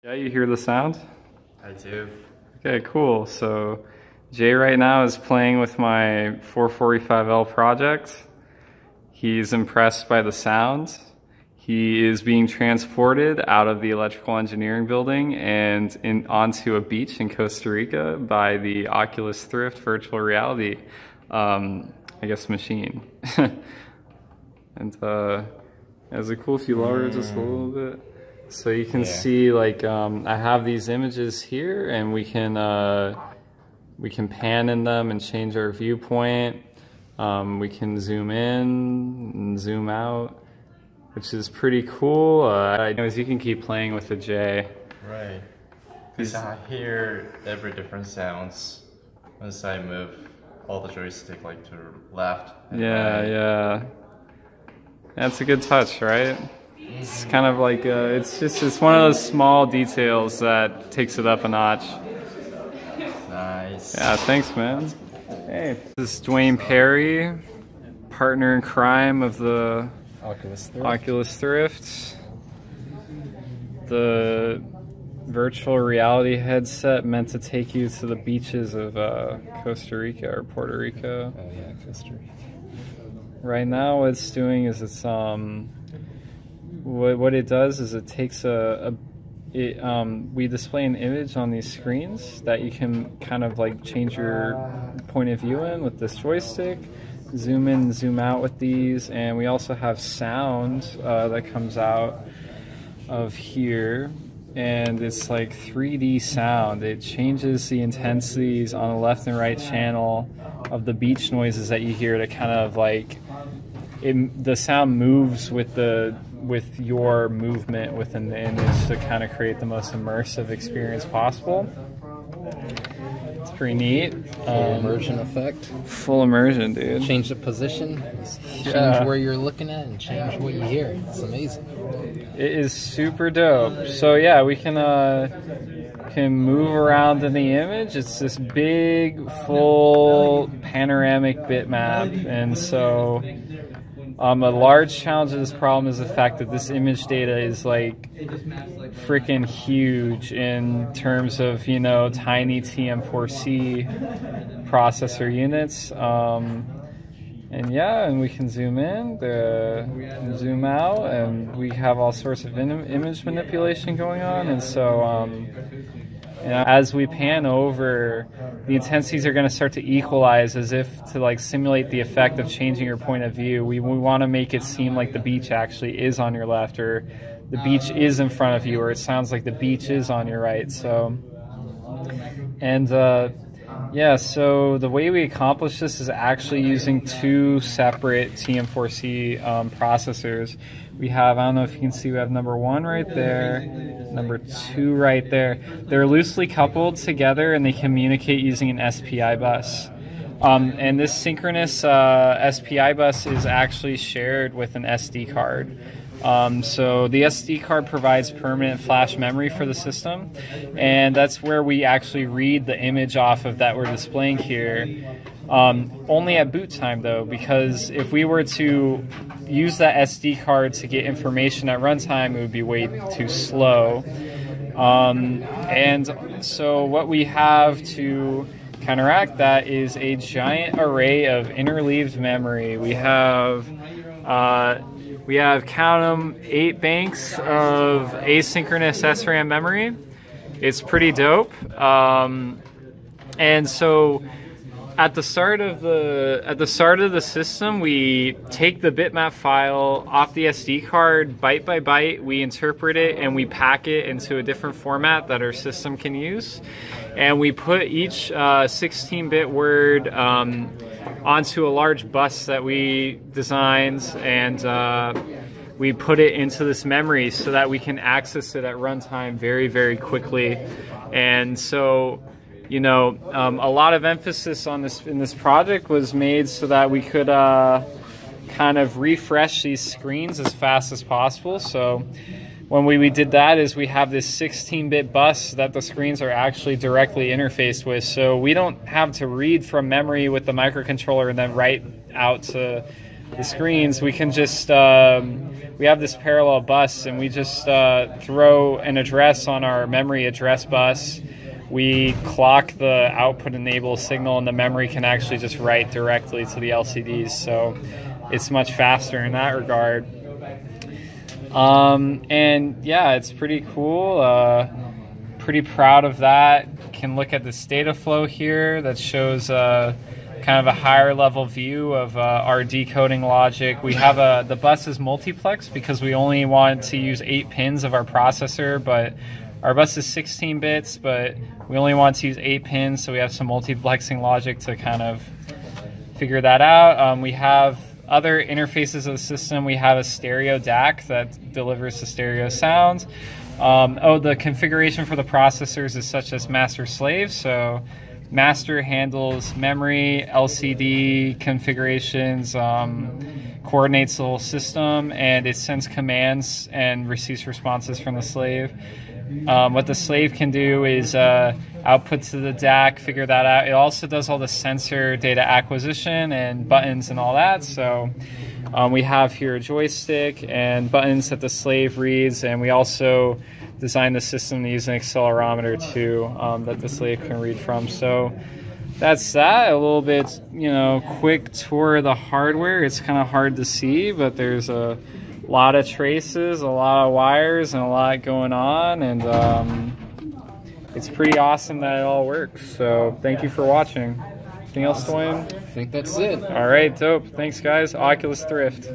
Yeah, you hear the sound? I do. Okay, cool. So Jay right now is playing with my 445L project. He's impressed by the sound. He is being transported out of the electrical engineering building and onto a beach in Costa Rica by the Oculus Thrift virtual reality, machine. And it has a cool if you lower it just a little bit. So you can see, like, I have these images here, and we can pan in them and change our viewpoint. We can zoom in and zoom out, which is pretty cool. As you can keep playing with the J. Right. Because I hear every different sounds once I move all the joystick like to the left. And right. Yeah. That's a good touch, right? It's kind of like, it's one of those small details that takes it up a notch. Nice. Yeah, thanks, man. Hey, this is Dwayne Perry, partner in crime of the Oculus Thrift. The virtual reality headset meant to take you to the beaches of Costa Rica or Puerto Rico. Oh yeah, Costa Rica. Right now what it's doing is it's what it does is it takes we display an image on these screens that you can kind of like change your point of view in with this joystick, zoom in, zoom out with these, and we also have sound that comes out of here, and it's like 3D sound. It changes the intensities on the left and right channel of the beach noises that you hear to kind of like the sound moves with your movement within the image to kind of create the most immersive experience possible. It's pretty neat. Full immersion effect. Full immersion, dude. Change the position, change where you're looking at, and change what you hear. It's amazing. It is super dope. So yeah, we can move around in the image. It's this big, full panoramic bitmap, and so a large challenge of this problem is the fact that this image data is like freaking huge in terms of, tiny TM4C processor units. And we can zoom in, zoom out, and we have all sorts of image manipulation going on. And so as we pan over, the intensities are going to start to equalize as if to like simulate the effect of changing your point of view. We want to make it seem like the beach actually is on your left, or the beach is in front of you, or it sounds like the beach is on your right. So, so the way we accomplish this is actually using two separate TM4C processors. We have, I don't know if you can see, we have number 1 right there, number 2 right there. They're loosely coupled together and they communicate using an SPI bus. And this synchronous SPI bus is actually shared with an SD card. So the SD card provides permanent flash memory for the system, and that's where we actually read the image off of that we're displaying here. Only at boot time though, because if we were to use that SD card to get information at runtime, it would be way too slow. And so what we have to counteract that is a giant array of interleaved memory. We have count them 8 banks of asynchronous SRAM memory. It's pretty dope. And so at the start of the system, we take the bitmap file off the SD card byte by byte. We interpret it and we pack it into a different format that our system can use. And we put each 16-bit word onto a large bus that we designed, and we put it into this memory so that we can access it at runtime very, very quickly. And so, a lot of emphasis on in this project was made so that we could kind of refresh these screens as fast as possible. So when we did that is we have this 16-bit bus that the screens are actually directly interfaced with. So we don't have to read from memory with the microcontroller and then write out to the screens, we can just we have this parallel bus, and we just throw an address on our memory address bus. We clock the output enable signal, and the memory can actually just write directly to the LCDs. So it's much faster in that regard. And yeah, it's pretty cool. Pretty proud of that. Can look at this data flow here that shows kind of a higher level view of our decoding logic. We have the bus is multiplex because we only want to use 8 pins of our processor, but our bus is 16 bits, but we only want to use 8 pins, so we have some multiplexing logic to kind of figure that out. We have other interfaces of the system. We have a stereo DAC that delivers the stereo sounds. The configuration for the processors is such as master-slave, so master handles memory, LCD configurations, coordinates the whole system, and it sends commands and receives responses from the slave. What the slave can do is output to the DAC, figure that out. It also does all the sensor data acquisition and buttons and all that. So we have here a joystick and buttons that the slave reads, and we also designed the system to use an accelerometer too that the slave can read from. So that's that. A little bit, quick tour of the hardware. It's kind of hard to see, but there's a lot of traces, a lot of wires, and a lot going on, and it's pretty awesome that it all works. So thank you for watching. Anything else, Dwayne? I think that's it. All right, dope. Thanks, guys. Oculus Thrift.